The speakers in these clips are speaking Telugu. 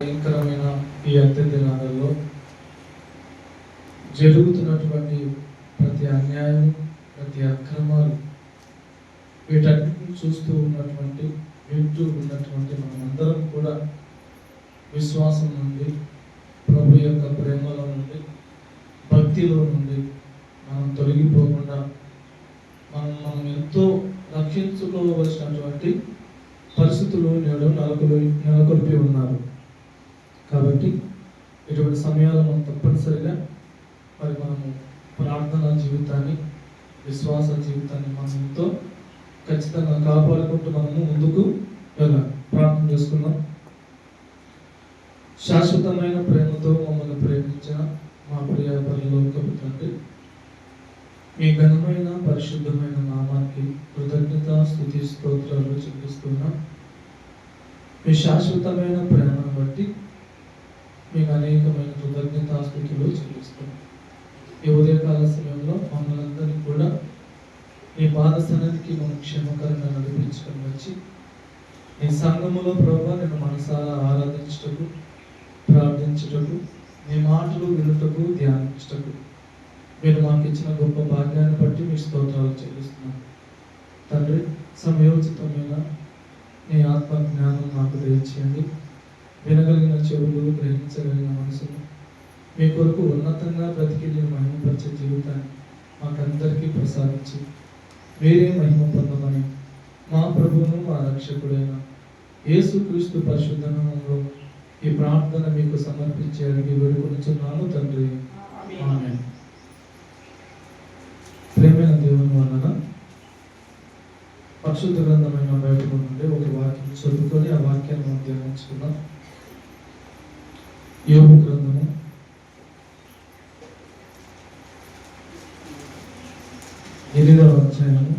భయంకరమైన ఈ అంత్య దినాలలో జరుగుతున్నటువంటి ప్రతి అన్యాయం, ప్రతి అక్రమాలు, వీటన్నిటిని చూస్తూ ఉన్నటువంటి, వింటూ ఉన్నటువంటి మనమందరం కూడా విశ్వాసం నుండి, ప్రభు యొక్క ప్రేమలో నుండి, భక్తిలో నుండి మనం తొలగిపోకుండా మనం ఎంతో రక్షించుకోవలసినటువంటి పరిస్థితులు నేడు నెలకొల్పి ఉన్నారు. కాబట్టి ఇటువంటి సమయాల్లో మనం తప్పనిసరిగా మనము ప్రార్థన జీవితాన్ని, విశ్వాస జీవితాన్ని మనం ఎంతో ఖచ్చితంగా కాపాడుకుంటూ మనము ముందుకు వెళ్ళాలి. ప్రార్థన చేసుకుందాం. శాశ్వతమైన ప్రేమతో మమ్మల్ని ప్రేమించిన మా ప్రియ పరలోకపు తండ్రి, మీ ఘనమైన పరిశుద్ధమైన నామానికి కృతజ్ఞత, స్తుతి, స్తోత్రాలు చెల్లిస్తున్నాం. మీ శాశ్వతమైన ప్రేమను బట్టి మీకు అనేకమైన కృతజ్ఞతాస్తుతులు చెల్లిస్తున్నాం. ఈ ఉదయకాల సమయంలో మమ్మల్ని అందరినీ కూడా మీ పాద సన్నిధికి మనం క్షేమకరంగా నడిపించుకొని వచ్చి మీ సంఘములో ప్రభావ నేను మనసారా ఆరాధించుటకు, ప్రార్థించుటకు, మీ మాటలు వినుటకు, ధ్యానించుటకు మీరు మాకు ఇచ్చిన గొప్ప భాగ్యాన్ని బట్టి మీ స్తోత్రాలు చెల్లిస్తున్నాం. తండ్రి, సమయోచితమైన నీ ఆత్మ జ్ఞానం నాకు దయచేయండి. వినగలిగిన చెవులు, గ్రహించగలిగిన మనసును, మీ కొరకు ఉన్నతంగా బ్రతికి నేను మహిమపరిచే జీవితాన్ని మాకందరికీ ప్రసాదించి మీరే మహిమ పొందమని మా ప్రభువును, మా రక్షకుడైన యేసుక్రీస్తు పరిశుద్ధ నామములో ఈ ప్రార్థన మీకు సమర్పించి అడిగి వేడుకొనుచున్నాను తండ్రి. ఆమేన్. ప్రేమైన దేవుని వలన పరిశుద్ధ గ్రంథమైన బైబిల్ నుండి ఒక వాక్యం చదువుకొని ఆ వాక్యాన్ని మనం ధ్యానించుకుందాం. యోబు గ్రంథము 8వ అధ్యాయము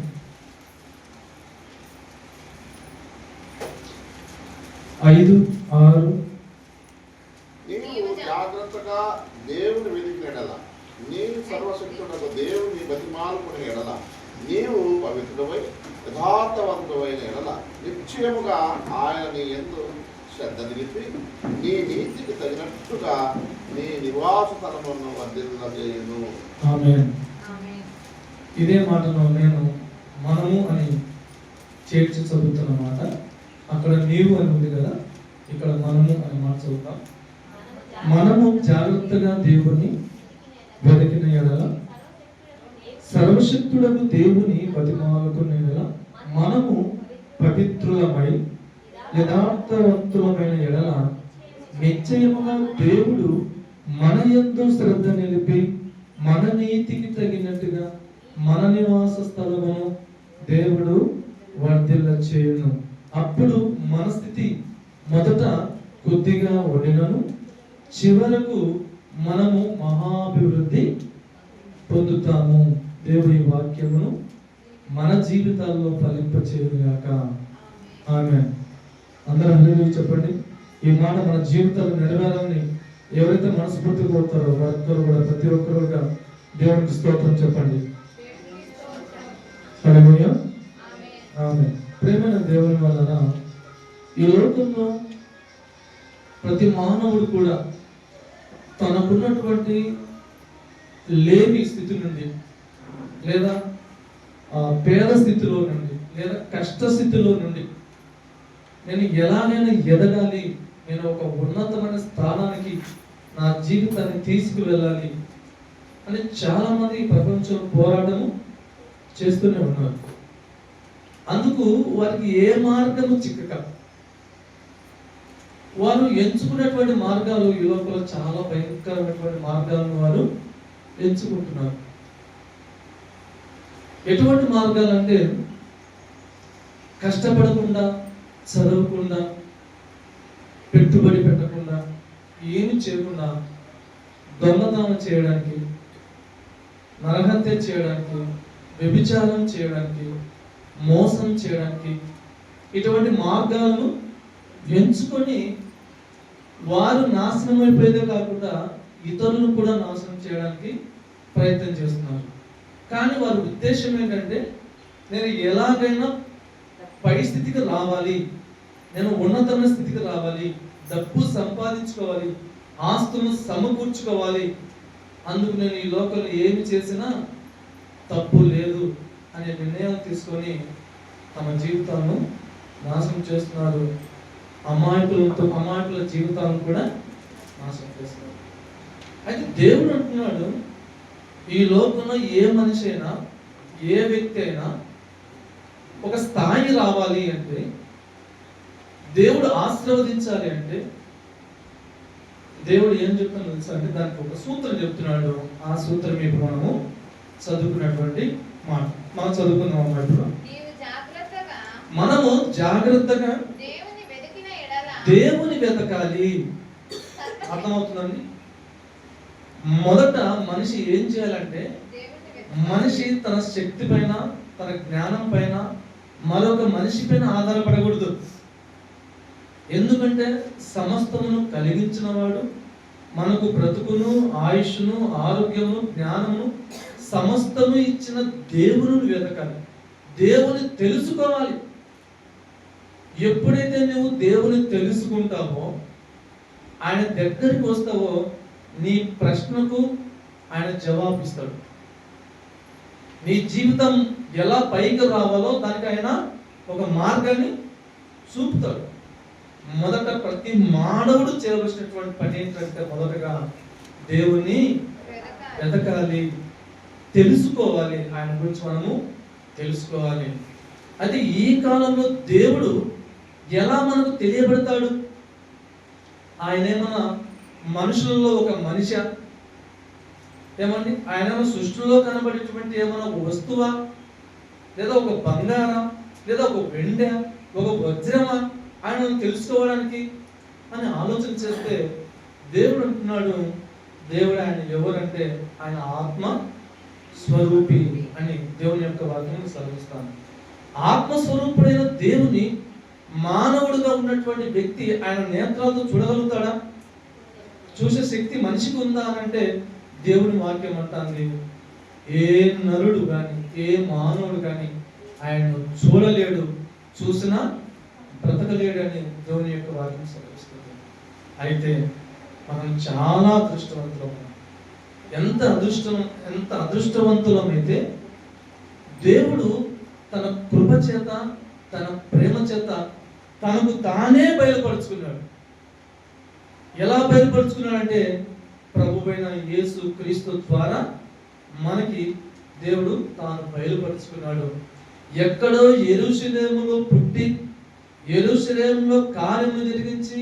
5, 6. నీవు జాగ్రత్తగా దేవుని వెతికిన ఎడల, నీవు సర్వశక్తుడకు దేవుని బతిమాలుకుని ఎడల, నీవు పవిత్రుడవై యథార్థవంతుడైన ఎడల, నిశ్చయముగా ఆయన నీ యందు శ్రద్ధ నిలిపి నీ నీతికి తగినట్టుగా నీ నివాస స్థలమును వర్ధిల్లజేయును. ఆమేన్. ఇదే మాటను నేను మనము అని చేర్చి చదువుతున్న మాట. అక్కడ నీవు అని ఉంది కదా, ఇక్కడ మనము అని మాట చదువుతాం. మనము జాగ్రత్తగా దేవుని వెతికిన ఎడల, సర్వశక్తుడకు దేవుని బతిమాలుకున్న ఎడల, మనము పవిత్రులమై యథార్థవంతులమైన ఎడల, నిశ్చయముగా దేవుడు మన యందు శ్రద్ధ నిలిపి మన నీతికి తగినట్టుగా మన నివాస స్థలమును దేవుడు వర్ధిల్ల చేయును. అప్పుడు మన స్థితి మొదట కొద్దిగా ఉండినను చివరకు మనము మహాభివృద్ధి పొందుతాము. దేవుడి వాక్యమును మన జీవితాల్లో ఫలింపచేయుగాక. ఆమేన్. అందరూ హల్లెలూయా చెప్పండి. ఈ మాట మన జీవితాలు నెరవేరాలని ఎవరైతే మనస్ఫూర్తిగా కోరుతారో వారితో కూడా ప్రతి ఒక్కరుగా దేవునికి స్తోత్రం చెప్పండి. హల్లెలూయా. ఆమేన్. ప్రేమైన దేవుని వలన ఈ లోకంలో ప్రతి మానవుడు కూడా తనకున్నటువంటి లేని స్థితి నుండి, లేదా పేద స్థితిలో నుండి, లేదా కష్ట స్థితిలో నుండి నేను ఎలాగైనా ఎదగాలి, నేను ఒక ఉన్నతమైన స్థానానికి నా జీవితాన్ని తీసుకువెళ్ళాలి అని చాలా మంది ఈ ప్రపంచంలో పోరాటము చేస్తూనే ఉన్నారు. అందుకు వారికి ఏ మార్గము చిక్కక వారు ఎంచుకున్నటువంటి మార్గాలు ఈ లోపల చాలా భయంకరమైనటువంటి మార్గాలను వారు ఎంచుకుంటున్నారు. ఎటువంటి మార్గాలు అంటే, కష్టపడకుండా, చదవకుండా, పెట్టుబడి పెట్టకుండా, ఏమి చేయకుండా దొంగతనం చేయడానికి, నరహత్య చేయడానికి, వ్యభిచారం చేయడానికి, మోసం చేయడానికి, ఇటువంటి మార్గాలను ఎంచుకొని వారు నాశనం అయిపోయేదే కాకుండా ఇతరులను కూడా నాశనం చేయడానికి ప్రయత్నం చేస్తున్నారు. కానీ వారి ఉద్దేశం ఏంటంటే, నేను ఎలాగైనా పై స్థితికి రావాలి, నేను ఉన్నతమైన స్థితికి రావాలి, డబ్బు సంపాదించుకోవాలి, ఆస్తులను సమకూర్చుకోవాలి, అందుకు నేను ఈ లోకంలో ఏమి చేసినా తప్పు లేదు అనే నిర్ణయం తీసుకొని తమ జీవితాలను నాశనం చేస్తున్నారు. అమాయకుల జీవితాలను కూడా నాశనం చేస్తున్నారు. అయితే దేవుడు అంటున్నాడు, ఈ లోకంలో ఏ మనిషి అయినా, ఏ వ్యక్తి అయినా ఒక స్థాయి రావాలి అంటే, దేవుడు ఆశీర్వదించాలి అంటే, దేవుడు ఏం చెప్తాను తెలుసా అంటే, దానికి ఒక సూత్రం చెప్తున్నాడు. ఆ సూత్రం ఇప్పుడు మనము చదువుకున్నటువంటి మాట. మనం చదువుకున్నాం అన్నమాట. మనము జాగ్రత్తగా దేవుని వెతకాలి. అర్థమవుతుందండి? మొదట మనిషి ఏం చేయాలంటే, మనిషి తన శక్తి పైన, తన జ్ఞానం పైన, మరొక మనిషి పైన ఆధారపడకూడదు. ఎందుకంటే సమస్తమును కలిగించిన వాడు, మనకు బ్రతుకును, ఆయుష్ను, ఆరోగ్యము, జ్ఞానము సమస్తము ఇచ్చిన దేవుని వెతకాలి, దేవుని తెలుసుకోవాలి. ఎప్పుడైతే నువ్వు దేవుని తెలుసుకుంటావో, ఆయన దగ్గరికి వస్తావో, నీ ప్రశ్నకు ఆయన జవాబిస్తాడు. నీ జీవితం ఎలా పైకి రావాలో దానికి ఆయన ఒక మార్గాన్ని చూపుతాడు. మొదట ప్రతి మానవుడు చేయవలసినటువంటి పని ఏంటంటే, మొదటగా దేవుని వెతకాలి, తెలుసుకోవాలి. ఆయన గురించి మనము తెలుసుకోవాలి. అయితే ఈ కాలంలో దేవుడు ఎలా మనకు తెలియబడతాడు? ఆయన ఏమన్నా మనుషులలో ఒక మనిషి ఏమండి? ఆయన సృష్టిలో కనబడేటువంటి ఏమన్నా ఒక వస్తువా, లేదా ఒక బంగారం, లేదా ఒక వెండి, ఒక వజ్రమా ఆయన తెలుసుకోవడానికి అని ఆలోచన చేస్తే, దేవుడు అంటున్నాడు, దేవుడు ఆయన ఎవరంటే ఆయన ఆత్మ స్వరూపి అని దేవుని యొక్క వాక్యం సెలవిస్తాను. ఆత్మస్వరూపుడైన దేవుని మానవుడిగా ఉన్నటువంటి వ్యక్తి ఆయన నేత్రాలతో చూడగలుగుతాడా? చూసే శక్తి మనిషికి ఉందా అని అంటే, దేవుని వాక్యం అంటాంది, ఏ నరుడు కానీ, ఏ మానవుడు కానీ ఆయన చూడలేడు, చూసినా బ్రతకలేడు అని దేవుని యొక్క వాక్యం సెలవిస్తుంది. అయితే మనం చాలా అదృష్టవంతులం. ఎంత అదృష్టవంతులమైతే, దేవుడు తన కృప చేత, తన ప్రేమ చేత తనకు తానే బయలుపరుచుకున్నాడు. ఎలా బయలుపరుచుకున్నాడంటే, ప్రభువైన యేసు క్రీస్తు ద్వారా మనకి దేవుడు తాను బయలుపరుచుకున్నాడు. ఎక్కడో యెరూషలేములో పుట్టి, యెరూషలేములో కార్యము జరిగించి,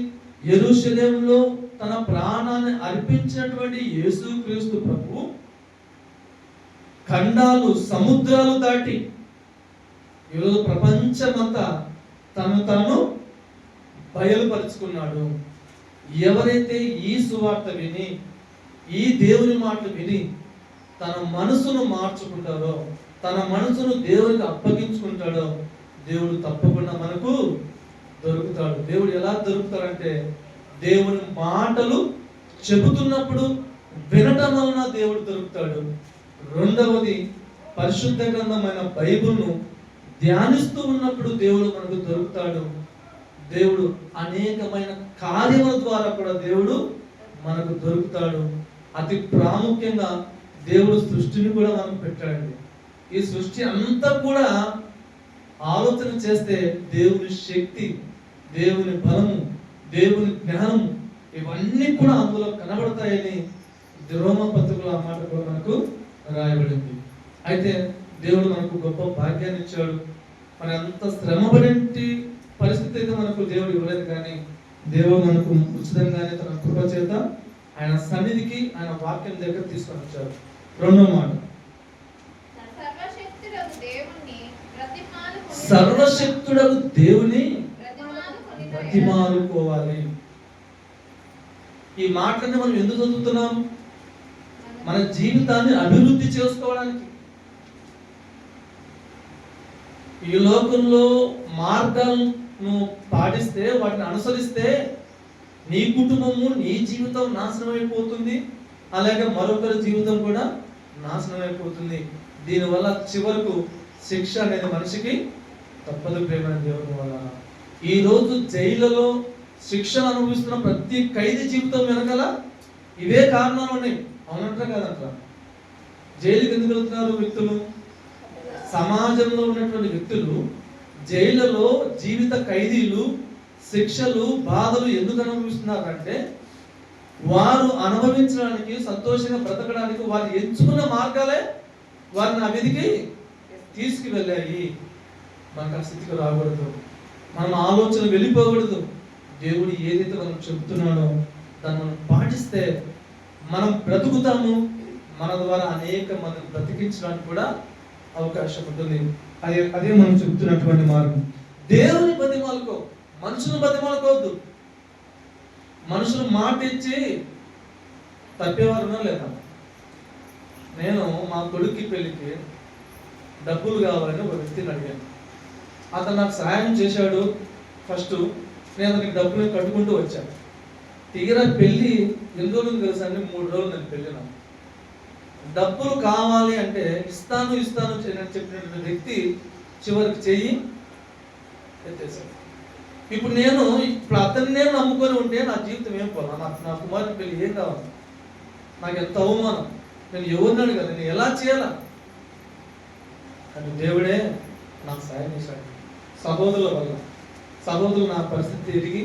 యెరూషలేములో తన ప్రాణాన్ని అర్పించినటువంటి యేసు క్రీస్తు ప్రభు ఖండాలు, సముద్రాలు దాటి ఈరోజు ప్రపంచమంతా తను తాను బయలుపరుచుకున్నాడు. ఎవరైతే ఈ సువార్త విని, ఈ దేవుని మాటలు విని తన మనసును మార్చుకుంటాడో, తన మనసును దేవునికి అప్పగించుకుంటాడో, దేవుడు తప్పకుండా మనకు దొరుకుతాడు. దేవుడు ఎలా దొరుకుతాడంటే, దేవుని మాటలు చెబుతున్నప్పుడు వినటం వలన దేవుడు దొరుకుతాడు. రెండవది, పరిశుద్ధ గ్రంథమైన బైబిల్ను ధ్యానిస్తూ ఉన్నప్పుడు దేవుడు మనకు దొరుకుతాడు. దేవుడు అనేకమైన కార్యముల ద్వారా కూడా దేవుడు మనకు దొరుకుతాడు. అతి ప్రాముఖ్యంగా దేవుడు సృష్టిని కూడా మనకు పెట్టాడండి. ఈ సృష్టి అంతా కూడా ఆలోచన చేస్తే దేవుని శక్తి, దేవుని బలము, దేవుని జ్ఞానము ఇవన్నీ కూడా అందులో కనబడతాయని రోమా పత్రికలో ఆ మాట కూడా మనకు రాయబడింది. అయితే దేవుడు మనకు గొప్ప భాగ్యాన్ని ఇచ్చాడు. మన అంత శ్రమపడేంటి పరిస్థితి అయితే మనకు దేవుడు ఇవ్వలేదు, కానీ దేవుడు మనకు ఉచితంగానే తన కృప చేత ఆయన సన్నిధికి, ఆయన వాక్యం దగ్గర తీసుకొని వచ్చారు. రెండో మాట, సర్వశక్తుడకు దేవుని బ్రతిమాలుకోవాలి. ఈ మాటని మనం ఎందుకు చదువుతున్నాం? మన జీవితాన్ని అభివృద్ధి చేసుకోవడానికి. ఈ లోకంలో మార్గాలను పాటిస్తే, వాటిని అనుసరిస్తే నీ కుటుంబము, నీ జీవితం నాశనం అయిపోతుంది, అలాగే మరొకరి జీవితం కూడా నాశనం అయిపోతుంది. దీనివల్ల చివరకు శిక్ష అనేది మనిషికి తప్పదు. ప్రేమ దేవుని వల్ల ఈరోజు జైలులో శిక్షను అనుభవిస్తున్న ప్రతి ఖైదీ జీవితం వెనకాల ఇవే కారణాలు ఉన్నాయి. అవునంటారా కాదంటారా? జైలుకి ఎందుకు వెళ్తున్నారు వ్యక్తులు? సమాజంలో ఉన్నటువంటి వ్యక్తులు జైళ్ళలో జీవిత ఖైదీలు శిక్షలు బాధలు ఎందుకు అనుభవిస్తున్నారంటే వారు అనుభవించడానికి, సంతోషంగా బ్రతకడానికి వారు ఎంచుకున్న మార్గాలే వారిని ఆ మీదికి తీసుకువెళ్ళాయి. మనకు ఆ స్థితికి రాకూడదు, మనం ఆలోచన వెళ్ళిపోకూడదు. దేవుడు ఏదైతే మనం చెప్తున్నాడో దాన్ని మనం పాటిస్తే మనం బ్రతుకుతాము. మన ద్వారా అనేక మందిని బ్రతికించడానికి కూడా అవకాశం ఉంటుంది. అదే మనం చెప్తున్నటువంటి మార్గం. దేవుని బతిమాలుకో, మనుషులు బతిమాలుకోవద్దు. మనుషులు మాట ఇచ్చి తప్పేవారునా లేదా? నేను మా కొడుక్కి పెళ్ళికి డబ్బులు కావాలని ఒక వ్యక్తిని అడిగాను. అతను నాకు సహాయం చేశాడు. ఫస్ట్ నేను అతనికి డబ్బులు కట్టుకుంటూ వచ్చాను. తీరా పెళ్ళి ఎన్ని రోజులు తెలుసా అండి? 3 రోజులు నేను పెళ్ళిన. డబ్బులు కావాలి అంటే ఇస్తాను అని చెప్పినటువంటి వ్యక్తి చివరికి చెయ్యి ఎత్తేసాడు. ఇప్పుడు అతన్ని నేను నమ్ముకొని ఉంటే నా జీవితం ఏం పోలా? నా కుమారుని పెళ్ళి ఏం కావాలి? నాకు ఎంత అవమానం. నేను ఎవరినాడు కదా, నేను ఎలా చేయాలా? కానీ దేవుడే నాకు సాయం చేశాడు. సహోదరుల వల్ల సహోదరులు నా పరిస్థితి ఎరిగి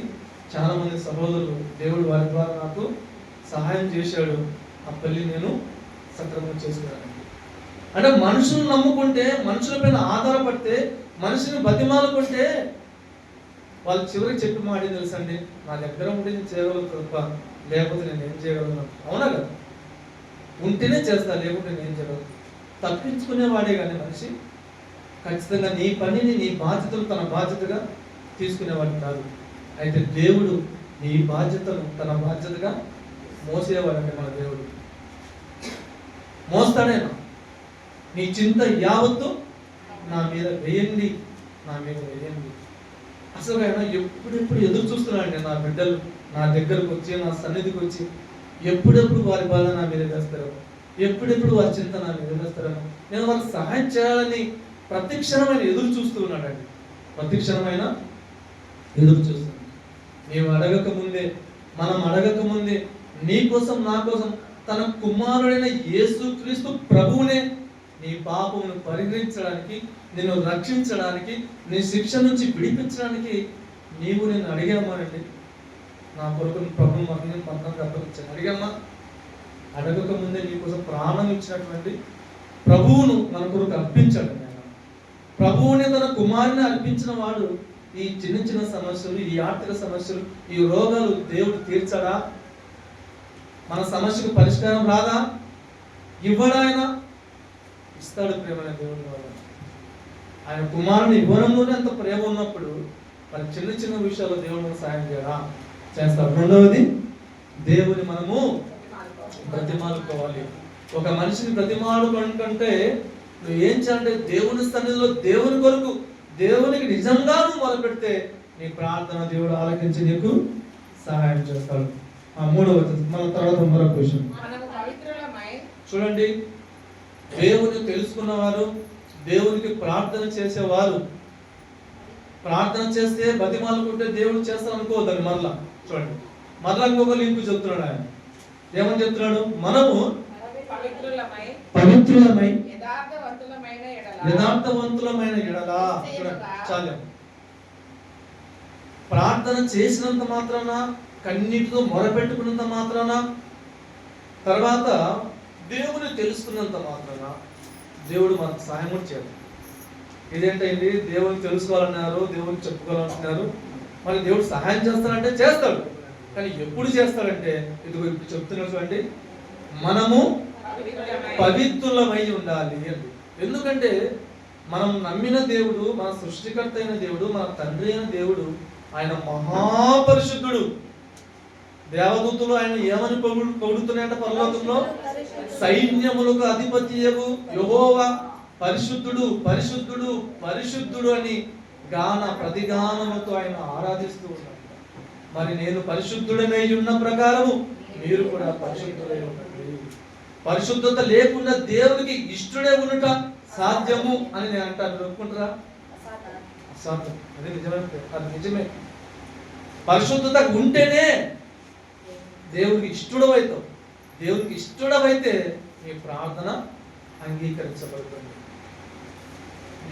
చాలా మంది సహోదరులు దేవుడు వారి ద్వారా నాకు సహాయం చేశాడు. ఆ పెళ్ళి నేను సక్రమంగా చేసుకున్నాను. అంటే మనుషులను నమ్ముకుంటే, మనుషుల పైన ఆధారపడితే, మనిషిని బతిమాలుకుంటే వాళ్ళు చివరికి చెప్పి మాట తెలుసండి, నా దగ్గర ఉంటే నేను చేయగలను తప్ప లేకపోతే నేను ఏం చేయగలను. అవునా కదా? ఉంటేనే చేస్తా, లేకుంటే నేను చేయగలను. తప్పించుకునేవాడే కానీ మనిషి ఖచ్చితంగా నీ పనిని, నీ బాధ్యతలు తన బాధ్యతగా తీసుకునేవాడు కాదు. అయితే దేవుడు నీ బాధ్యతను తన బాధ్యతగా మోసేవాడంటే మన దేవుడు మోస్తాడేనా? నీ చింత యావత్తు నా మీద వేయండి, నా మీద వేయండి. అసలు ఆయన ఎప్పుడెప్పుడు ఎదురు చూస్తున్నాడండి నా బిడ్డలు నా దగ్గరకు వచ్చి, నా సన్నిధికి వచ్చి ఎప్పుడెప్పుడు వారి బాధ నా మీద వేస్తారో, ఎప్పుడెప్పుడు వారి చింత నా మీద వేస్తారో, నేను వారికి సహాయం చేయాలని ప్రతి క్షణమైన ఎదురు చూస్తూ ఉన్నాడండి. ప్రతి క్షణమైన ఎదురు చూస్తున్నాడు. నీవు అడగక ముందే, మనం అడగక ముందే నీ కోసం, నా కోసం తన కుమారుడైన యేసుక్రీస్తు ప్రభువునే నీ పాపమును పరిహరించడానికి, నిన్ను రక్షించడానికి, నీ శిక్ష నుంచి విడిపించడానికి నీవు నేను అడిగామానండి. నా కొరకు ప్రభువు మరణం అప్పగించాను. అడిగమ్మా. అడగక ముందే నీ కోసం ప్రాణం ఇచ్చినటువంటి ప్రభువును మన కొరకు అర్పించాడు. ప్రభువుని తన కుమారుని అర్పించిన వాడు ఈ చిన్న చిన్న సమస్యలు, ఈ ఆర్థిక సమస్యలు, ఈ రోగాలు దేవుడు తీర్చడా? మన సమస్యకు పరిష్కారం రాదా? ఇవ్వడా? ఆయన ఇస్తాడు. ప్రేమైన దేవుడు వల్ల ఆయన కుమారుని ఇవ్వడంలోనే అంత ప్రేమ ఉన్నప్పుడు మరి చిన్న చిన్న విషయాల్లో దేవుడు మనకు సాయం చేయడా? చేస్తాడు. రెండవది, దేవుని మనము బ్రతిమాలుకోవాలి. ఒక మనిషిని బ్రతిమాలుకుంటే నువ్వు ఏం చేయాలంటే దేవుని సన్నిధిలో దేవుని కొరకు, దేవునికి నిజంగా నువ్వు మొదలుపెడితే నీ ప్రార్థన దేవుడు ఆలకించి నీకు సహాయం చేస్తాడు. మూడవది, మన తర్వాత మరొక విషయం చూడండి. దేవుని తెలుసుకున్నవారు, దేవునికి ప్రార్థన చేసేవారు, ప్రార్థన చేస్తే బతిమాలుకుంటే దేవుడు చేస్తాను అనుకోవద్దని. మరలా చూడండి, మరలా ఇంకొక లింకు చెప్తున్నాడు ఆయన. ఏమని చెప్తున్నాడు? మనము పవిత్రులమై యథార్థవంతులమైన ఎడలా. చాలు. ప్రార్థన చేసినంత మాత్రాన, కన్నీటితో మొరపెట్టుకున్నంత మాత్రాన, తర్వాత దేవుని తెలుసుకున్నంత మాత్రాన దేవుడు మనకు సహాయం కూడా చేయాలి. ఇదేంటండి, దేవుని తెలుసుకోవాలన్నారు, దేవుని చెప్పుకోవాలంటున్నారు, మరి దేవుడు సహాయం చేస్తాడంటే చేస్తాడు. కానీ ఎప్పుడు చేస్తాడంటే ఇదిగో ఇప్పుడు చెప్తున్నారు చూడండి, మనము పవిత్రులమై ఉండాలి. ఎందుకంటే మనం నమ్మిన దేవుడు, మన సృష్టికర్త అయిన దేవుడు, మన తండ్రి అయిన దేవుడు, ఆయన మహాపరిశుద్ధుడు. దేవదూతులు ఆయన ఏమని పొగుడుతున్నాయంట పరలోకంలో? సైన్యములకు అధిపతియగు యెహోవా పరిశుద్ధుడు, పరిశుద్ధుడు, పరిశుద్ధుడు అని ప్రతిగానముతో ఆయన ఆరాధిస్తూ ఉన్నాడు. మరి నేను పరిశుద్ధుడనై ఉన్న ప్రకారము మీరు కూడా పరిశుద్ధులై ఉండండి. పరిశుద్ధత లేకుండా దేవునికి ఇష్టడే ఉండట సాధ్యము అని నేను అంటాను. ఒప్పుకుంటారా? అసాధ్యం. అది నిజమే. పరిశుద్ధత ఉంటేనే దేవుడికి ఇష్టడవైతావు. దేవుడికి ఇష్టడవైతే నీ ప్రార్థన అంగీకరించబడుతుంది.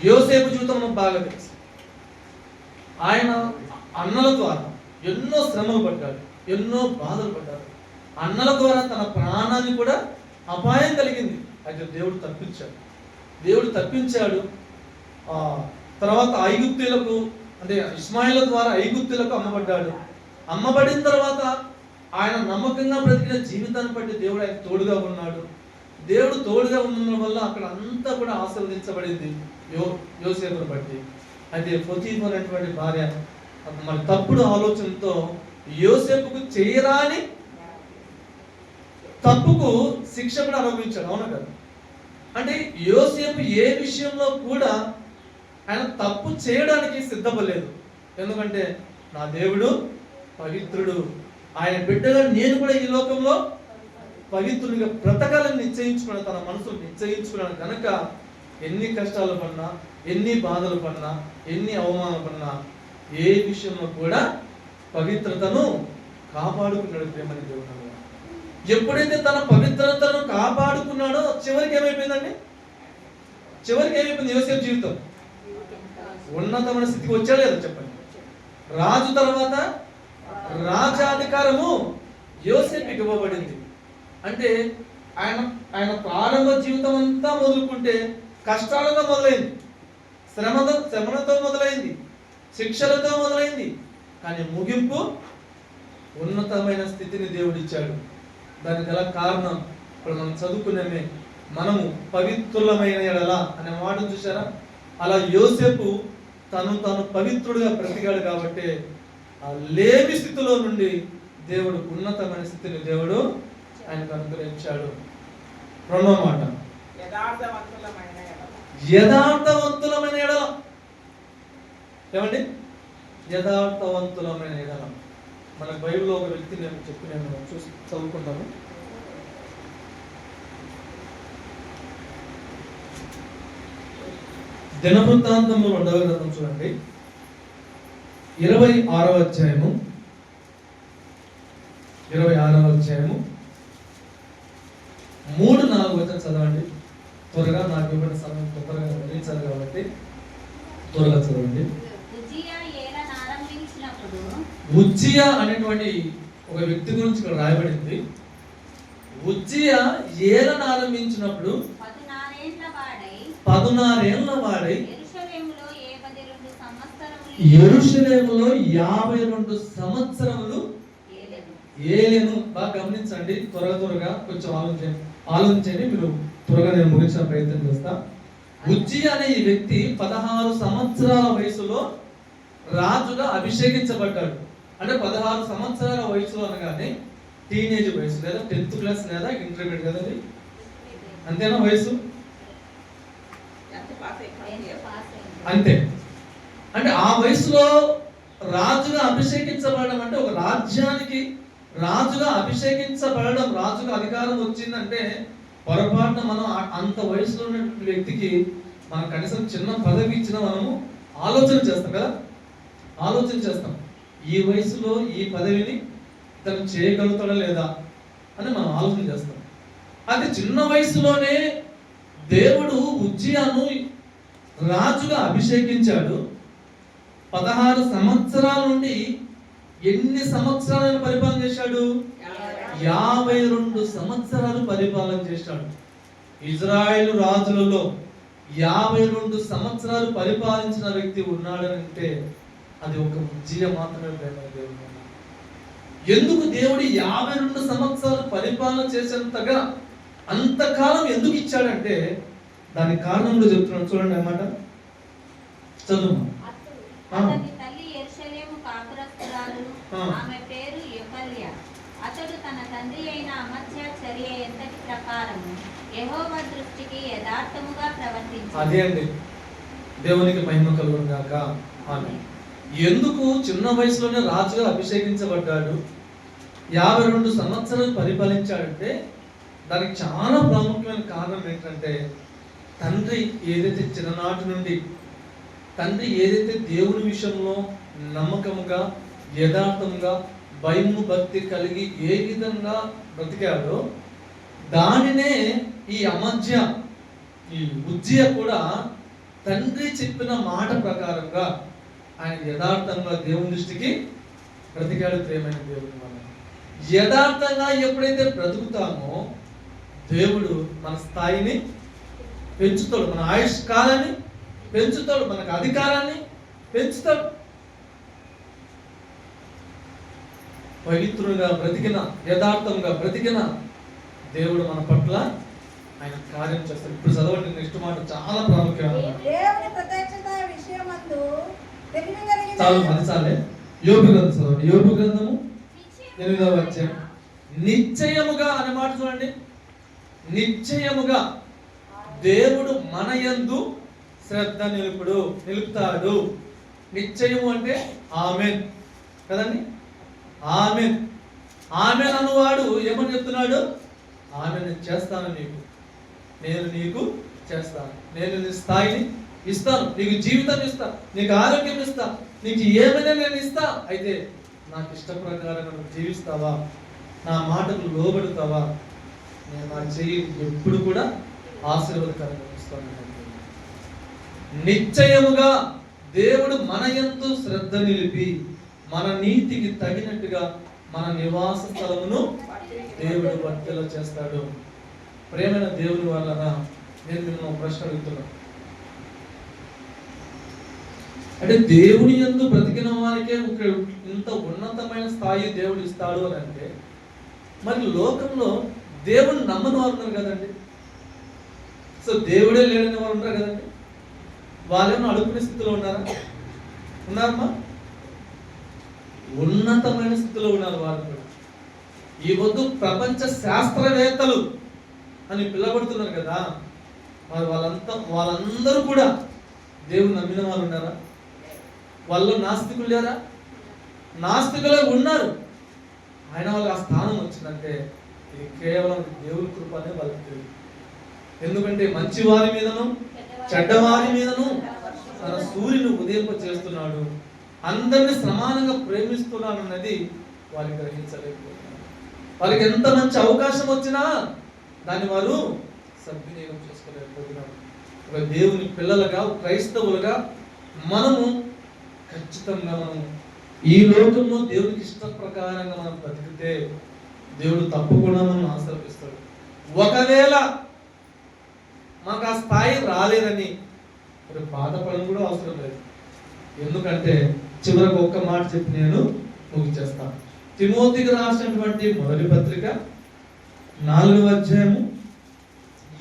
యోసేపు జీవితం మనకు బాగా తెలుసు. ఆయన అన్నల ద్వారా ఎన్నో శ్రమలు పడ్డాడు, ఎన్నో బాధలు పడ్డాడు. అన్నల ద్వారా తన ప్రాణాన్ని కూడా అపాయం కలిగింది. అయితే దేవుడు తప్పించాడు. తర్వాత ఐగుప్తీయులకు, అంటే ఇస్మాయిల ద్వారా ఐగుప్తీయులకు అమ్మబడ్డాడు. అమ్మబడిన తర్వాత ఆయన నమ్మకంగా బ్రతికిన జీవితాన్ని బట్టి దేవుడు ఆయన తోడుగా ఉన్నాడు. దేవుడు తోడుగా ఉండడం వల్ల అక్కడ అంతా కూడా ఆశీర్వదించబడింది యోసేపును బట్టి. అయితే పొతీఫర్ అనేటువంటి భార్య మరి తప్పుడు ఆలోచనతో యోసేపుకు చేయరాని తప్పుకు శిక్ష కూడా అనుభవించాడు. అవునా కదా? అంటే యోసేపు ఏ విషయంలో కూడా ఆయన తప్పు చేయడానికి సిద్ధపడలేదు. ఎందుకంటే నా దేవుడు పవిత్రుడు, ఆయన బిడ్డగా నేను కూడా ఈ లోకంలో పవిత్రునిగా బ్రతకాలని నిశ్చయించుకున్నాడు, తన మనసును నిశ్చయించుకున్నాడు కనుక ఎన్ని కష్టాలు పడినా, ఎన్ని బాధలు పడినా, ఎన్ని అవమానాలు పడినా ఏ విషయంలో కూడా పవిత్రతను కాపాడుకున్నాడు. ప్రేమని దేవుడు ఎప్పుడైతే తన పవిత్రతను కాపాడుకున్నాడో చివరికి ఏమైపోయిందండి? చివరికి ఏమైపోయింది? యోసేపు జీవితం ఉన్నతమైన స్థితికి వచ్చాడు లేదా చెప్పండి. రాజు తర్వాత రాజాధికారము యోసేపుకి ఇవ్వబడింది. అంటే ఆయన ప్రారంభ జీవితం అంతా మొదలుకుంటే కష్టాలతో మొదలైంది, శ్రమతో మొదలైంది, శిక్షలతో మొదలైంది. కానీ ముగింపు ఉన్నతమైన స్థితిని దేవుడిచ్చాడు. దానికి గల కారణం ఇప్పుడు మనం చదువుకునేమే, మనము పవిత్రులమైన ఎడల అనే మాట చూసారా? అలా యోసేపు తను పవిత్రుడిగా బ్రతికాడు కాబట్టి ఆ లేమి స్థితిలో నుండి దేవుడు ఉన్నతమైన స్థితిని దేవుడు ఆయనకు అనుగ్రహించాడు. రెండో మాట, యథార్థవంతులమైన ఎడల. ఏమండి? యథార్థవంతులమైన ఎడల. మన బైబిల్లో ఒక వ్యక్తి నేను చూసి చదువుకుంటాను. దినవృత్తాంతములు 2వ గ్రంథం చూడండి, 26వ అధ్యాయము 3-4 వచనం చదవండి. త్వరగా, నాకు ఇవ్వబడిన సమయం తొందరగా ముగించాలి కాబట్టి త్వరగా చదవండి. ఉజ్జియా అనేటువంటి ఒక వ్యక్తి గురించి ఇక్కడ రాయబడింది. ఉజ్జియా ఏలన ఆరంభించినప్పుడు 16 ఏళ్ల వాడై యెరూషలేములో 52 సంవత్సరములు ఏలెను. బాగా గమనించండి, త్వరగా కొంచెం ఆలోచించండి. మీరు త్వరగా నేను ముగించిన ప్రయత్నం చేస్తా. ఉజ్జియా అనే ఈ వ్యక్తి 16 సంవత్సరాల వయసులో రాజుగా అభిషేకించబడ్డాడు. అంటే 16 సంవత్సరాల వయసులో అనగానే టీనేజ్ వయసు, లేదా 10th క్లాస్ లేదా ఇంటర్మీడియట్ కదండి, అంతేనా వయసు? అంతే. అంటే ఆ వయసులో రాజుగా అభిషేకించబడడం అంటే ఒక రాజ్యానికి రాజుగా అభిషేకించబడడం, రాజుగా అధికారం వచ్చిందంటే పొరపాటున మనం అంత వయసులో ఉన్న వ్యక్తికి మనం కనీసం చిన్న పదవి ఇచ్చినా మనము ఆలోచన చేస్తాం కదా, ఆలోచన చేస్తాం. ఈ వయసులో ఈ పదవిని తను చేయగలుగుతాడా లేదా అని మనం ఆలోచన చేస్తాం. అది చిన్న వయసులోనే దేవుడు ఉజ్జియాను రాజుగా అభిషేకించాడు. 16 సంవత్సరాల నుండి ఎన్ని సంవత్సరాలను పరిపాలన చేశాడు? 52 సంవత్సరాలు పరిపాలన చేశాడు. ఇజ్రాయేలు రాజులలో 52 సంవత్సరాలు పరిపాలించిన వ్యక్తి ఉన్నాడంటే అది ఒక ఉజ్జియా మాత్రమే. ఎందుకు దేవుడు 52 సంవత్సరాలు పరిపాలన చేసేంతగా అంతకాలం ఎందుకు ఇచ్చాడంటే దానికి కారణం కూడా చెప్తున్నాడు. చూడండి అన్నమాట, చదువు. అతడు తన తండ్రి అయిన అమత్యా చర్య ఎంతటి ప్రకారము యెహోవా దృష్టికి యథార్థముగా ప్రవర్తించాడు. అదే అండి, దేవునికి మహిమ కలుగును గాక. ఆమేన్. ఎందుకు చిన్న వయసులోనే రాజుగా అభిషేకించబడ్డాడు, 52 సంవత్సరాలు పరిపాలించాడంటే దానికి చాలా ప్రాముఖ్యమైన కారణం ఏంటంటే తండ్రి ఏదైతే చిన్ననాటి నుండి తండ్రి ఏదైతే దేవుని విషయంలో నమ్మకముగా యథార్థంగా భయము భక్తి కలిగి ఏ విధంగా బ్రతికాడో దానినే ఈ అమధ్య ఈ ఉజ్జియా కూడా తండ్రి చెప్పిన మాట ప్రకారంగా ఆయన యథార్థంగా దేవుని దృష్టికి బ్రతికాడు. ప్రేమైన దేవుని వల్ల యథార్థంగా ఎప్పుడైతే బ్రతుకుతామో దేవుడు మన స్థాయిని పెంచుతాడు, మన ఆయుష్ కాలాన్ని పెంచుతాడు, మనకు అధికారాన్ని పెంచుతాడు. పవిత్రులుగా బ్రతికిన, యథార్థంగా బ్రతికిన దేవుడు మన పట్ల ఆయన కార్యం చేస్తాడు. ఇప్పుడు చదవండి, నెక్స్ట్ మాట చాలా ప్రాముఖ్యమైన. దేవుని ప్రత్యక్షత విషయమందు తెలివి కలిగిన చాలు, అది చాలే. యోబు గ్రంథం చదవండి. యోబు గ్రంథము 8వ అధ్యాయం. నిశ్చయముగా అనే మాట చూడండి. నిశ్చయముగా దేవుడు మన యందు శ్రద్ధ నిలుపుతాడు. నిశ్చయము అంటే ఆమేన్ కదండి. ఆమేన్ ఆమేన్ అనువాడు ఏమని చెప్తున్నాడు? ఆమేన్ చేస్తాను, నేను నీకు చేస్తాను, నేను నీ స్థాయిని ఇస్తాను, నీకు జీవితం ఇస్తా, నీకు ఆరోగ్యం ఇస్తా, నీకు ఏమైనా నేను ఇస్తా. అయితే నాకు ఇష్ట ప్రకారం నువ్వు జీవిస్తావా, నా మాటకు లోబడుతావా, నేను నా చెయ్యి ఎప్పుడు కూడా ఆశీర్వాదకరంగా ఇస్తాను. నిశ్చయముగా దేవుడు మన యందు శ్రద్ధ నిలిపి మన నీతికి తగినట్టుగా మన నివాస స్థలమును దేవుడు వర్తిల్ల చేస్తాడు. ప్రేమైన దేవుని వలన నేను మిమ్మల్ని ప్రశ్న అడుగుతున్నాను. అంటే దేవుని యందు బ్రతికిన వారికే ఇంత ఉన్నతమైన స్థాయి దేవుడు ఇస్తాడు అని అంటే, మరి లోకంలో దేవుని నమ్మని వారు ఉన్నారు కదండి. సో దేవుడే లేడని వారు ఉంటారు కదండి. వాళ్ళేమో అడుగునే స్థితిలో ఉన్నారా? ఉన్నారమ్మా? ఉన్నతమైన స్థితిలో ఉన్నారు వారు కూడా. ఈ వద్దు ప్రపంచ శాస్త్రవేత్తలు అని పిలవబడుతున్నారు కదా, మరి వాళ్ళందరూ కూడా దేవుని నమ్మిన వారు ఉన్నారా? వాళ్ళు నాస్తికులు లేరా? నాస్తికులే ఉన్నారు. ఆయన వాళ్ళకి ఆ స్థానం వచ్చిందంటే ఇది కేవలం దేవుని కృప అనే వాళ్ళకి తెలియదు. ఎందుకంటే మంచి వారి మీదను చెడ్డవారి మీదను తన సూర్యుని ఉదయింప చేస్తున్నాడు, అందరినీ సమానంగా ప్రేమిస్తున్నాడు అన్నది వారికి గ్రహించలేకపోతున్నారు. వాళ్ళకి ఎంత మంచి అవకాశం వచ్చినా దాన్ని వారు సద్వినియోగం చేసుకోలేకపోతున్నారు. ఒక దేవుని పిల్లలుగా, క్రైస్తవులుగా మనము ఖచ్చితంగా మనం ఈ లోకంలో దేవునికి ఇష్ట ప్రకారంగా మనం బ్రతికితే దేవుడు తప్పకుండా మనం ఆశీర్వదిస్తాడు. ఒకవేళ మాకు ఆ స్థాయి రాలేదని బాధపడడం కూడా అవసరం లేదు. ఎందుకంటే చివరికి ఒక్క మాట చెప్పి నేను ముగిచేస్తాను. తిమోతికి రాసినటువంటి మొదటి పత్రిక 4వ అధ్యాయము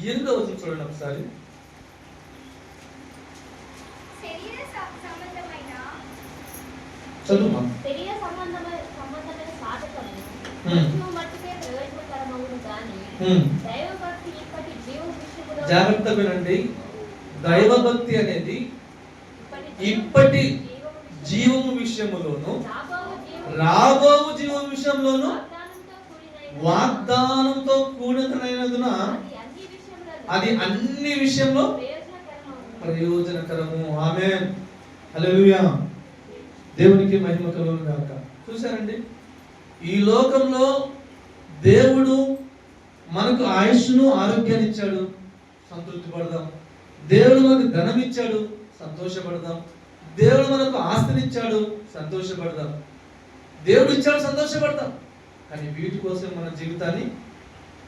8వ వచనం చూడండి ఒకసారి. చదువు. జాగ్రత్త వినండి. దైవభక్తి అనేది ఇప్పటి జీవము విషయములోను రాబో జీవం విషయంలోను వాగ్దానంతో కూడినదైనందున అది అన్ని విషయంలో ప్రయోజనకరము. ఆమేన్, హల్లెలూయా. దేవునికి మహిమ కలుగును గాక. చూసారండి, ఈ లోకంలో దేవుడు మనకు ఆయుష్ను ఆరోగ్యాన్ని ఇచ్చాడు, సంతృప్తి పడదాం. దేవుడు మనకు ధనం ఇచ్చాడు, సంతోషపడదాం. దేవుడు మనకు ఆస్తినిచ్చాడు, సంతోషపడదాం. దేవుడు ఇచ్చాడు, సంతోషపడతాం. కానీ వీటి కోసం మన జీవితాన్ని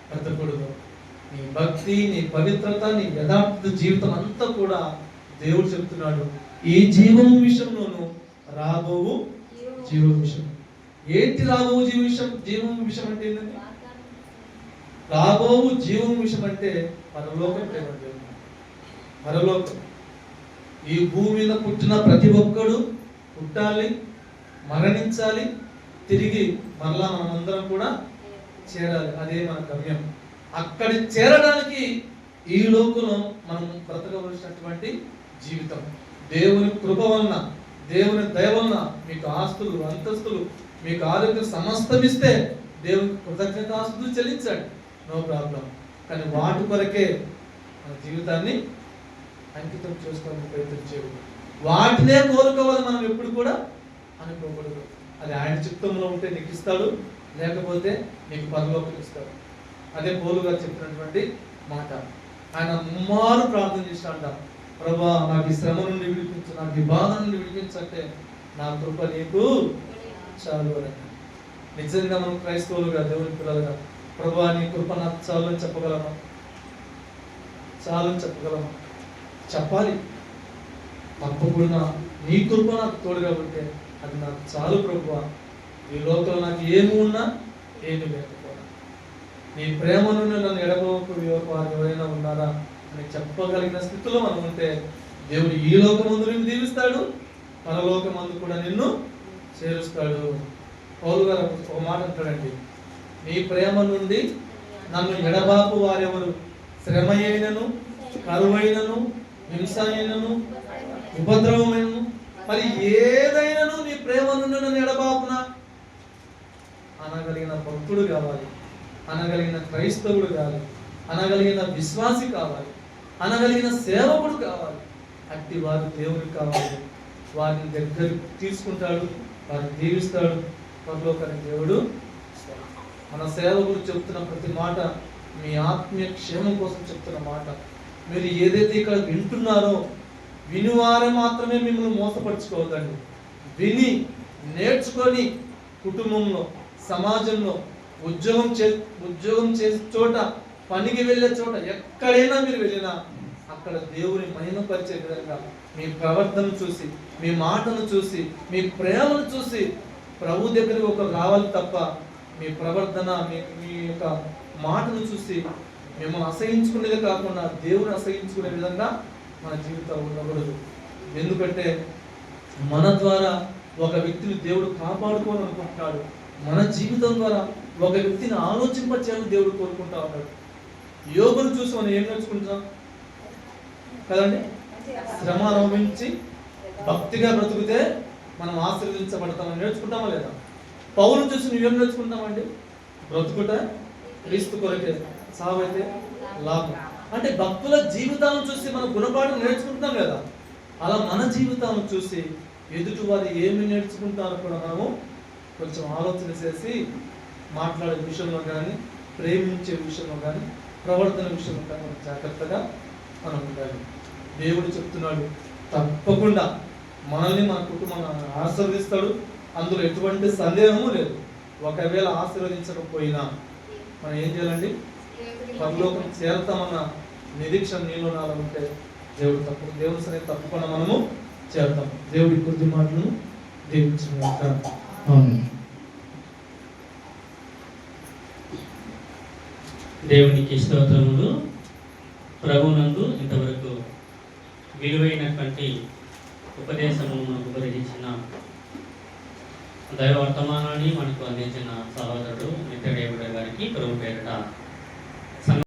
బ్రతకూడదు. నీ భక్తి, నీ పవిత్రత, నీ యథార్థ జీవితం అంతా కూడా దేవుడు చెప్తున్నాడు ఈ జీవం విషయంలోను రాబోవు జీవం విషయం. ఏంటి రాబోవు జీవం విషయం అంటే ఏంటంటే, రాబోవు జీవం విషయం అంటే పరలోకం. పరలోకం. ఈ భూమి మీద పుట్టిన ప్రతి ఒక్కడు పుట్టాలి, మరణించాలి, తిరిగి మరలా మనమందరం కూడా చేరాలి. అదే మన గమ్యం. అక్కడి చేరడానికి ఈ లోకంలో మనం బ్రతకవలసినటువంటి జీవితం. దేవుని కృప వలన, దేవుని దయ వలన మీకు ఆస్తులు, అంతస్తులు, మీకు ఆరోగ్యం సమస్తం ఇస్తే దేవునికి కృతజ్ఞతాస్తులు చెల్లించాడు, నో ప్రాబ్లం. కానీ వాటి కొరకే మన జీవితాన్ని అంకితం చేసుకోవడానికి ప్రయత్నం చేయకూడదు. వాటినే కోరుకోవాలి మనం ఎప్పుడు కూడా అనుకోకూడదు. అది ఆయన చిత్తంలో ఉంటే నీకు ఇస్తాడు, లేకపోతే నీకు పరలోకం ఇస్తాడు. అదే పౌలు గారు చెప్పినటువంటి మాట. ఆయన ముమ్మారు ప్రార్థన చేసినాడ, ప్రభా నాకు ఈ శ్రమ నుండి విడిపించు, నాకు ఈ బాధ నుండి విడిపించంటే నా కృప నీకు చాలు అని. నిజంగా మనం క్రైస్తవులుగా, దేవుని పిల్లలుగా, ప్రభా నీ కృప నాకు చాలు అని చెప్పగలమా? చాలు అని చెప్పగలమా? చెప్పాలి. తప్పకుండా నీ కృప నాకు తోడుగా ఉంటే అది నాకు చాలు ప్రభువా, ఈ లోకంలో నాకు ఏమి ఉన్నా ఏమి లేకపోయినా నీ ప్రేమ నుండి నన్ను ఎడబోకు వారు ఎవరైనా ఉన్నారా అని చెప్పగలిగిన స్థితిలో మనం ఉంటే దేవుడు ఈ లోకమందు నిన్ను దీవిస్తాడు, పరలోకమందు కూడా నిన్ను చేరుస్తాడు. పౌలు గారు ఒక మాట అంటాడండి, నీ ప్రేమ నుండి నన్ను ఎడబాపు వారెవరు? శ్రమ అయినను, కరువైనను, హింస అయినను, ఉపద్రవమైనను, మరి ఏదైనాను నీ ప్రేమ నుండి నన్ను ఎడబాపునా అనగలిగిన భక్తుడు కావాలి, అనగలిగిన క్రైస్తవుడు కావాలి, అనగలిగిన విశ్వాసి కావాలి, అనగలిగిన సేవకుడు కావాలి. అట్టి వారు దేవుడికి కావాలి. వారిని దగ్గరికి తీసుకుంటాడు, వారిని దీవిస్తాడు, పరలోకానికి దేవుడు. మన సేవకుడు చెప్తున్న ప్రతి మాట మీ ఆత్మీయ క్షేమం కోసం చెప్తున్న మాట. మీరు ఏదైతే ఇక్కడ వింటున్నారో వినివారే మాత్రమే మిమ్మల్ని మోసపరుచుకోవద్దండి. విని నేర్చుకొని కుటుంబంలో, సమాజంలో, ఉద్యోగం చేసే చోట, పనికి వెళ్ళే చోట, ఎక్కడైనా మీరు వెళ్ళినా అక్కడ దేవుని మహిమపరిచే విధంగా మీ ప్రవర్తన చూసి, మీ మాటను చూసి, మీ ప్రేమను చూసి ప్రభు దగ్గరికి ఒక రావాలి తప్ప మీ ప్రవర్తన, మీ యొక్క మాటను చూసి మిమ్మల్ని అసహించుకునేది కాకుండా దేవుని అసహించుకునే విధంగా మన జీవితం ఉండకూడదు. ఎందుకంటే మన ద్వారా ఒక వ్యక్తిని దేవుడు కాపాడుకోవాలనుకుంటున్నాడు. మన జీవితం ద్వారా ఒక వ్యక్తిని ఆలోచింపచేయాలని దేవుడు కోరుకుంటా ఉన్నాడు. యోగును చూసి మనం ఏం నేర్చుకుంటున్నాం కదండి? శ్రమ అనుభవించి భక్తిగా బ్రతుకుతే మనం ఆశీర్వదించబడతామని నేర్చుకుంటామా లేదా? పౌరుని చూసి నువ్వేం నేర్చుకుంటామండి? బ్రతుకుట క్రీస్తు కొరకే, సావైతే లాభం. అంటే భక్తుల జీవితాలను చూసి మన గుణపాఠం నేర్చుకుంటున్నాం కదా. అలా మన జీవితాలను చూసి ఎదుటి వారు ఏమి నేర్చుకుంటారో కూడా మనము కొంచెం ఆలోచన చేసి మాట్లాడే విషయంలో కానీ, ప్రేమించే విషయంలో కానీ, ప్రవర్తన విషయంలో కానీ మనం జాగ్రత్తగా మనం ఉండాలి. దేవుడు చెప్తున్నాడు, తప్పకుండా మనల్ని, మన కుటుంబాన్ని ఆశీర్వదిస్తాడు. అందులో ఎటువంటి సందేహము లేదు. ఒకవేళ ఆశీర్వదించకపోయినా మనం ఏం చేయాలండి? పరలోకం చేరతామన్న నిరీక్షణ నీలో నాలో ఉంటే దేవుని సన్నిధికి తప్పకుండా మనము చేరతాం. దేవుడి కొద్ది మాటలను దీవించిన దేవునికి స్తోత్రములు. ప్రభునందు ఇంతవరకు విలువైనటువంటి ఉపదేశము మనకు ఉపదేశించిన దైవ వర్తమానాన్ని మనకు అందించిన సహోదరుడు నిత్యదేవుడు గారికి ప్రభు పేరిట